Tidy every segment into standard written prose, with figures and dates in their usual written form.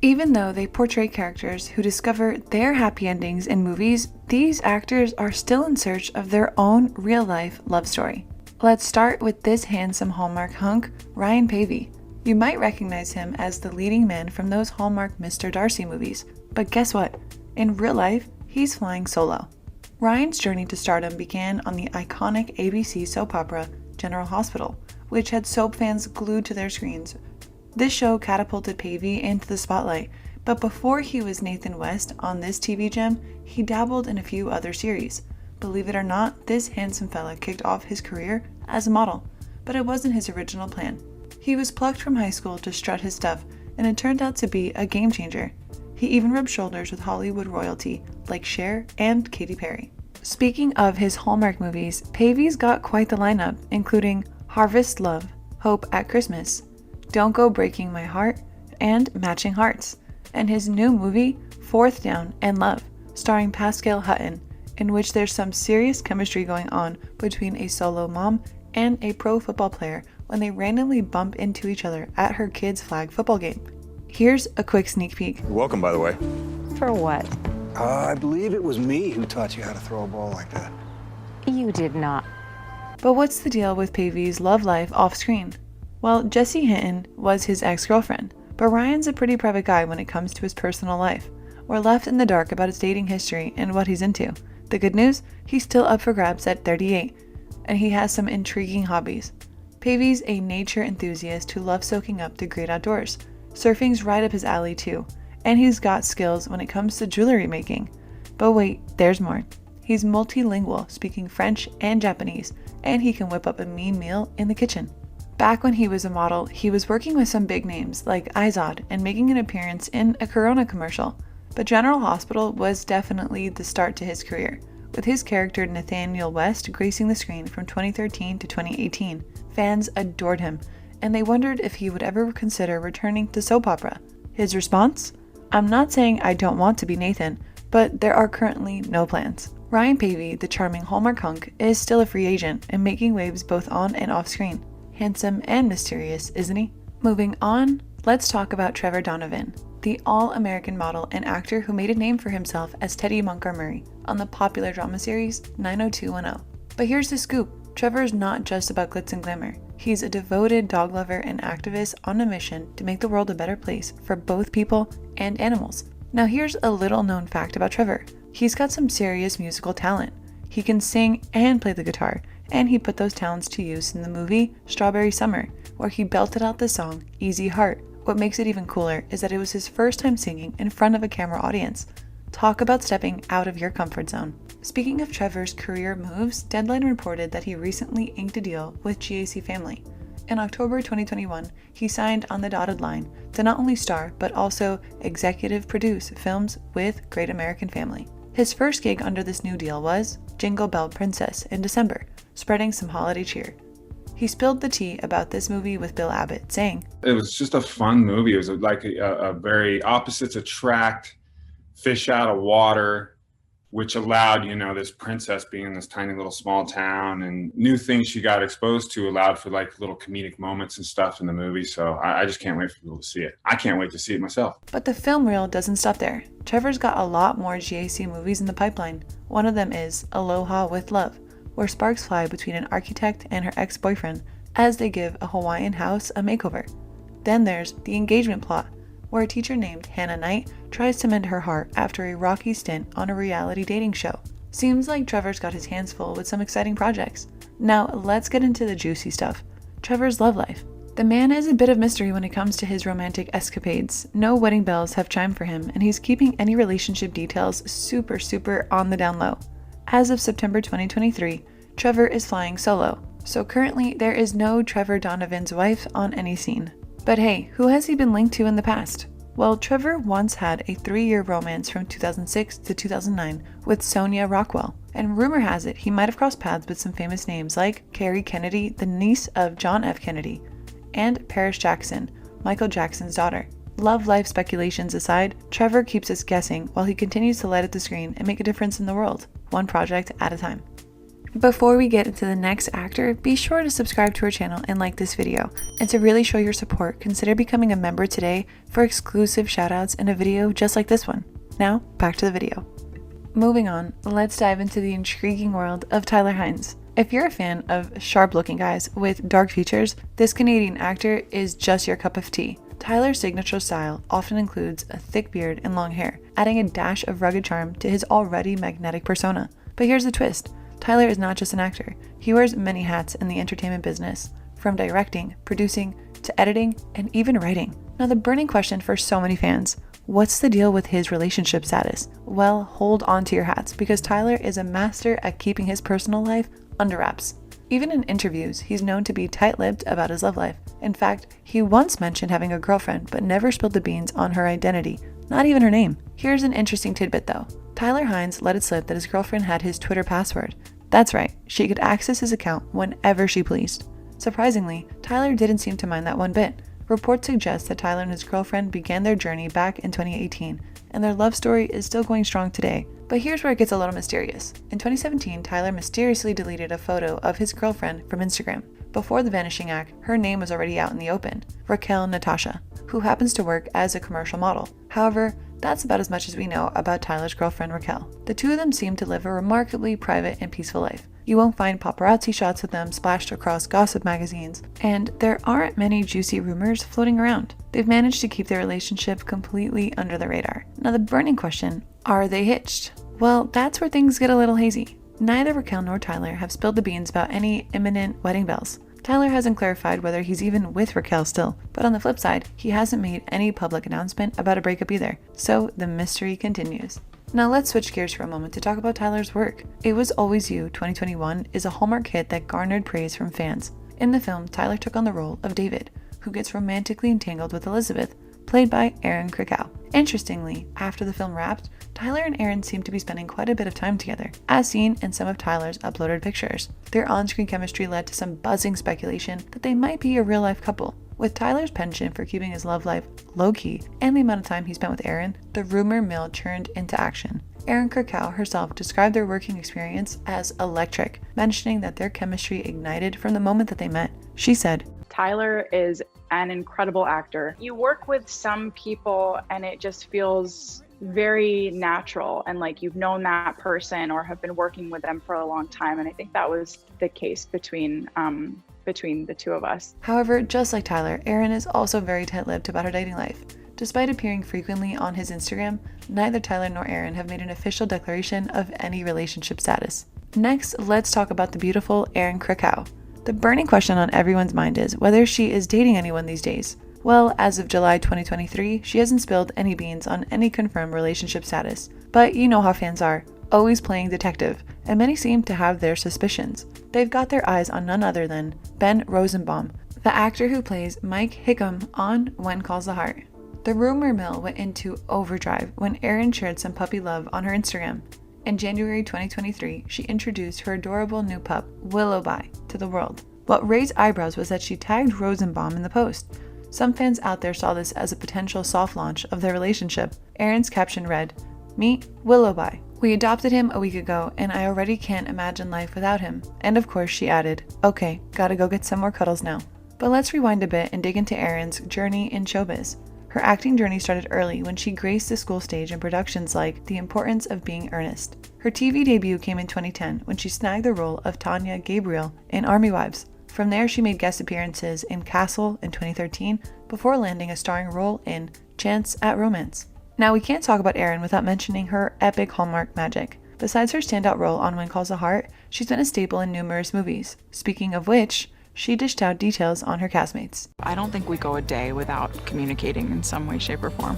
Even though they portray characters who discover their happy endings in movies, these actors are still in search of their own real-life love story. Let's start with this handsome Hallmark hunk, Ryan Pavey. You might recognize him as the leading man from those Hallmark Mr. Darcy movies, but guess what? In real life, he's flying solo. Ryan's journey to stardom began on the iconic ABC soap opera General Hospital, which had soap fans glued to their screens. This show catapulted Pavey into the spotlight, but before he was Nathan West on this TV gem, he dabbled in a few other series. Believe it or not, this handsome fella kicked off his career as a model, but it wasn't his original plan. He was plucked from high school to strut his stuff, and it turned out to be a game changer. He even rubbed shoulders with Hollywood royalty like Cher and Katy Perry. Speaking of his Hallmark movies, Pavey's got quite the lineup, including Harvest Love, Hope at Christmas, Don't Go Breaking My Heart, and Matching Hearts, and his new movie, Fourth Down and Love, starring Pascal Hutton, in which there's some serious chemistry going on between a solo mom and a pro football player when they randomly bump into each other at her kid's flag football game. Here's a quick sneak peek. You're welcome, by the way. For what? I believe it was me who taught you how to throw a ball like that. You did not. But what's the deal with Pavey's love life off screen? Well, Jessie Hinton was his ex-girlfriend, but Ryan's a pretty private guy when it comes to his personal life. We're left in the dark about his dating history and what he's into. The good news, he's still up for grabs at 38, and he has some intriguing hobbies. Pavey's a nature enthusiast who loves soaking up the great outdoors. Surfing's right up his alley too, and he's got skills when it comes to jewelry making. But wait, there's more. He's multilingual, speaking French and Japanese, and he can whip up a mean meal in the kitchen. Back when he was a model, he was working with some big names like Izod and making an appearance in a Corona commercial. But General Hospital was definitely the start to his career, with his character Nathaniel West gracing the screen from 2013 to 2018. Fans adored him, and they wondered if he would ever consider returning to soap opera. His response? I'm not saying I don't want to be Nathan, but there are currently no plans. Ryan Pavey, the charming Hallmark hunk, is still a free agent and making waves both on and off screen. Handsome and mysterious, isn't he? Moving on, let's talk about Trevor Donovan, the all-American model and actor who made a name for himself as Teddy Montgomery on the popular drama series 90210. But here's the scoop. Trevor's not just about glitz and glamour. He's a devoted dog lover and activist on a mission to make the world a better place for both people and animals. Now here's a little known fact about Trevor. He's got some serious musical talent. He can sing and play the guitar, and he put those talents to use in the movie Strawberry Summer, where he belted out the song Easy Heart. What makes it even cooler is that it was his first time singing in front of a camera audience. Talk about stepping out of your comfort zone. Speaking of Trevor's career moves, Deadline reported that he recently inked a deal with GAC Family. In October 2021, he signed on the dotted line to not only star, but also executive produce films with Great American Family. His first gig under this new deal was Jingle Bell Princess in December, spreading some holiday cheer. He spilled the tea about this movie with Bill Abbott, saying, "It was just a fun movie. It was like a very opposites attract, fish out of water, which allowed, this princess being in this tiny little small town and new things she got exposed to allowed for like little comedic moments and stuff in the movie. So I just can't wait for people to see it. I can't wait to see it myself." But the film reel doesn't stop there. Trevor's got a lot more GAC movies in the pipeline. One of them is Aloha with Love, where sparks fly between an architect and her ex-boyfriend as they give a Hawaiian house a makeover. Then there's The Engagement Plot, where a teacher named Hannah Knight tries to mend her heart after a rocky stint on a reality dating show. Seems like Trevor's got his hands full with some exciting projects. Now let's get into the juicy stuff. Trevor's love life. The man is a bit of mystery when it comes to his romantic escapades. No wedding bells have chimed for him, and he's keeping any relationship details super on the down low. As of September 2023, Trevor is flying solo, so currently there is no Trevor Donovan's wife on any scene. But hey, who has he been linked to in the past? Well, Trevor once had a 3-year romance from 2006 to 2009 with Sonia Rockwell, and rumor has it he might have crossed paths with some famous names like Carrie Kennedy, the niece of John F. Kennedy, and Paris Jackson, Michael Jackson's daughter. Love life speculations aside, Trevor keeps us guessing while he continues to light up the screen and make a difference in the world, one project at a time. Before we get into the next actor, be sure to subscribe to our channel and like this video. And to really show your support, consider becoming a member today for exclusive shoutouts and a video just like this one. Now, back to the video. Moving on, let's dive into the intriguing world of Tyler Hines. If you're a fan of sharp-looking guys with dark features, this Canadian actor is just your cup of tea. Tyler's signature style often includes a thick beard and long hair, adding a dash of rugged charm to his already magnetic persona. But here's the twist. Tyler is not just an actor. He wears many hats in the entertainment business, from directing, producing, to editing, and even writing. Now, the burning question for so many fans: what's the deal with his relationship status? Well, hold on to your hats, because Tyler is a master at keeping his personal life under wraps. Even in interviews, he's known to be tight-lipped about his love life. In fact, he once mentioned having a girlfriend, but never spilled the beans on her identity, not even her name. Here's an interesting tidbit though. Tyler Hines let it slip that his girlfriend had his Twitter password. That's right, she could access his account whenever she pleased. Surprisingly, Tyler didn't seem to mind that one bit. Reports suggest that Tyler and his girlfriend began their journey back in 2018, and their love story is still going strong today. But here's where it gets a little mysterious. In 2017, Tyler mysteriously deleted a photo of his girlfriend from Instagram. Before the vanishing act, her name was already out in the open: Raquel Natasha, who happens to work as a commercial model. However, that's about as much as we know about Tyler's girlfriend Raquel. The two of them seem to live a remarkably private and peaceful life. You won't find paparazzi shots of them splashed across gossip magazines, and there aren't many juicy rumors floating around. They've managed to keep their relationship completely under the radar. Now, the burning question: are they hitched? Well, that's where things get a little hazy. Neither Raquel nor Tyler have spilled the beans about any imminent wedding bells. Tyler hasn't clarified whether he's even with Raquel still, but on the flip side, he hasn't made any public announcement about a breakup either, so the mystery continues. Now let's switch gears for a moment to talk about Tyler's work. It Was Always You 2021 is a Hallmark hit that garnered praise from fans. In the film, Tyler took on the role of David, who gets romantically entangled with Elizabeth, played by Erin Krakow. Interestingly, after the film wrapped, Tyler and Erin seemed to be spending quite a bit of time together, as seen in some of Tyler's uploaded pictures. Their on-screen chemistry led to some buzzing speculation that they might be a real-life couple. With Tyler's penchant for keeping his love life low-key and the amount of time he spent with Erin, the rumor mill turned into action. Erin Krakow herself described their working experience as electric, mentioning that their chemistry ignited from the moment that they met. She said, "Tyler is an incredible actor. You work with some people and it just feels very natural and like you've known that person or have been working with them for a long time." And I think that was the case between the two of us. However, just like Tyler, Erin is also very tight-lipped about her dating life. Despite appearing frequently on his Instagram, neither Tyler nor Erin have made an official declaration of any relationship status. Next, let's talk about the beautiful Erin Krakow. The burning question on everyone's mind is whether she is dating anyone these days. Well, as of July 2023, she hasn't spilled any beans on any confirmed relationship status. But you know how fans are, always playing detective, and many seem to have their suspicions. They've got their eyes on none other than Ben Rosenbaum, the actor who plays Mike Hickam on When Calls the Heart. The rumor mill went into overdrive when Erin shared some puppy love on her Instagram. In January 2023, she introduced her adorable new pup, Willowby, to the world. What raised eyebrows was that she tagged Rosenbaum in the post. Some fans out there saw this as a potential soft launch of their relationship. Erin's caption read, "Meet Willowby. We adopted him a week ago, and I already can't imagine life without him." And of course she added, "Okay, gotta go get some more cuddles now." But let's rewind a bit and dig into Erin's journey in showbiz. Her acting journey started early when she graced the school stage in productions like The Importance of Being Earnest. Her TV debut came in 2010 when she snagged the role of Tanya Gabriel in Army Wives. From there, she made guest appearances in Castle in 2013 before landing a starring role in Chance at Romance. Now, we can't talk about Erin without mentioning her epic Hallmark magic. Besides her standout role on When Calls the Heart, she's been a staple in numerous movies. Speaking of which, she dished out details on her castmates. I don't think we go a day without communicating in some way, shape, or form.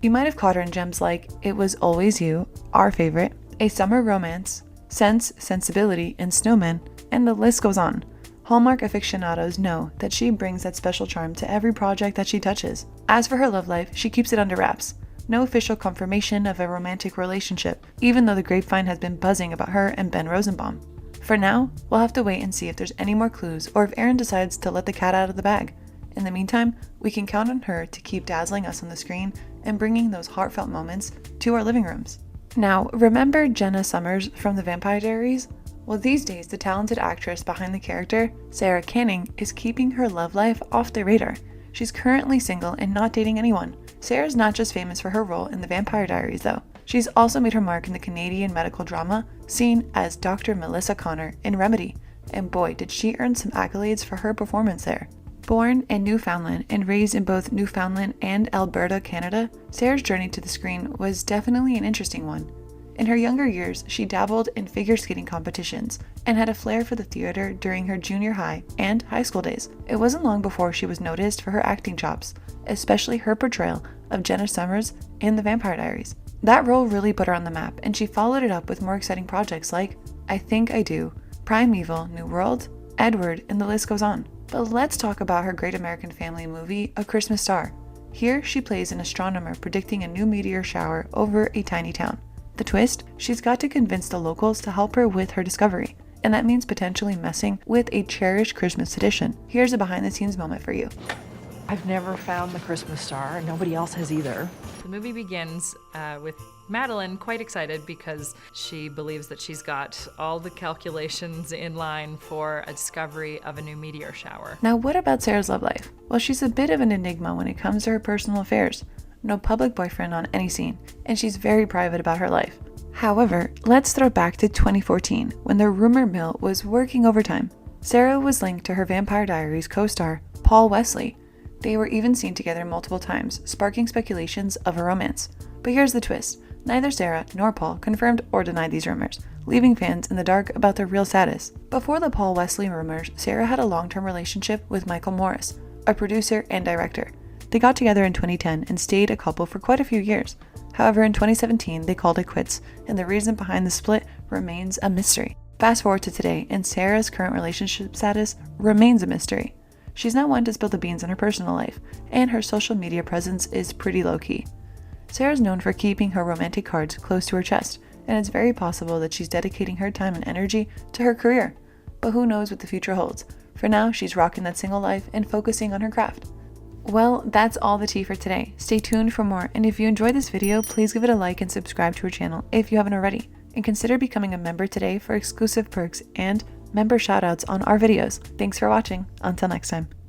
You might have caught her in gems like It Was Always You, our favorite, A Summer Romance, Sense, Sensibility, and Snowmen, and the list goes on. Hallmark aficionados know that she brings that special charm to every project that she touches. As for her love life, she keeps it under wraps. No official confirmation of a romantic relationship, even though the grapevine has been buzzing about her and Ben Rosenbaum. For now, we'll have to wait and see if there's any more clues or if Erin decides to let the cat out of the bag. In the meantime, we can count on her to keep dazzling us on the screen and bringing those heartfelt moments to our living rooms. Now, remember Jenna Summers from The Vampire Diaries? Well, these days, the talented actress behind the character, Sarah Canning, is keeping her love life off the radar. She's currently single and not dating anyone. Sarah's not just famous for her role in The Vampire Diaries, though. She's also made her mark in the Canadian medical drama, seen as Dr. Melissa Connor in Remedy. And boy, did she earn some accolades for her performance there. Born in Newfoundland and raised in both Newfoundland and Alberta, Canada, Sarah's journey to the screen was definitely an interesting one. In her younger years, she dabbled in figure skating competitions and had a flair for the theater during her junior high and high school days. It wasn't long before she was noticed for her acting chops, especially her portrayal of Jenna Summers in The Vampire Diaries. That role really put her on the map, and she followed it up with more exciting projects like I Think I Do, Primeval, New World, Edward, and the list goes on. But let's talk about her Great American Family movie, A Christmas Star. Here, she plays an astronomer predicting a new meteor shower over a tiny town. The twist? She's got to convince the locals to help her with her discovery, and that means potentially messing with a cherished Christmas tradition. Here's a behind-the-scenes moment for you. I've never found the Christmas star, and nobody else has either. The movie begins with Madeline quite excited because she believes that she's got all the calculations in line for a discovery of a new meteor shower. Now, what about Sarah's love life? Well, she's a bit of an enigma when it comes to her personal affairs. No public boyfriend on any scene, and she's very private about her life. However, let's throw back to 2014 when the rumor mill was working overtime. Sarah was linked to her Vampire Diaries co-star, Paul Wesley. They were even seen together multiple times, sparking speculations of a romance. But here's the twist. Neither Sarah nor Paul confirmed or denied these rumors, leaving fans in the dark about their real status. Before the Paul Wesley rumors, Sarah had a long-term relationship with Michael Morris, a producer and director. They got together in 2010 and stayed a couple for quite a few years. However, in 2017, they called it quits, and the reason behind the split remains a mystery. Fast forward to today, and Sarah's current relationship status remains a mystery. She's not one to spill the beans on her personal life, and her social media presence is pretty low-key. Sarah's known for keeping her romantic cards close to her chest, and it's very possible that she's dedicating her time and energy to her career. But who knows what the future holds? For now, she's rocking that single life and focusing on her craft. Well, that's all the tea for today. Stay tuned for more, and if you enjoyed this video, please give it a like and subscribe to our channel if you haven't already. And consider becoming a member today for exclusive perks and member shoutouts on our videos. Thanks for watching. Until next time.